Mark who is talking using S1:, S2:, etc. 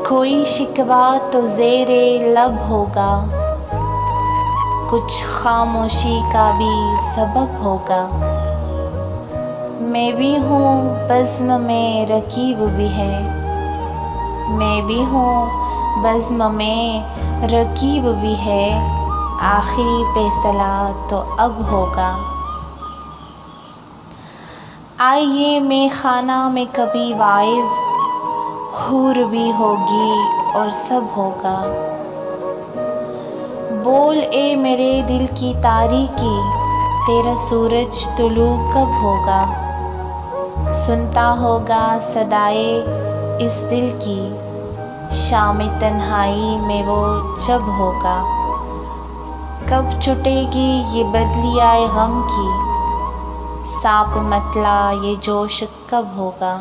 S1: कोई शिकवा तो ज़ेरे लब होगा, कुछ खामोशी का भी सबब होगा। मैं भी हूँ बज़्म में रकीब भी है, मैं भी हूँ बज़्म में रकीब भी है। आखिरी फैसला तो अब होगा। आइए मैं खाना में कभी वाइज़, हूर भी होगी और सब होगा। बोल ए मेरे दिल की तारीकी, तेरा सूरज तुलू कब होगा। सुनता होगा सदाए इस दिल की, शाम तन्हाई में वो जब होगा। कब छुटेगी ये बदली आए गम की, सांप मतला ये जोश कब होगा।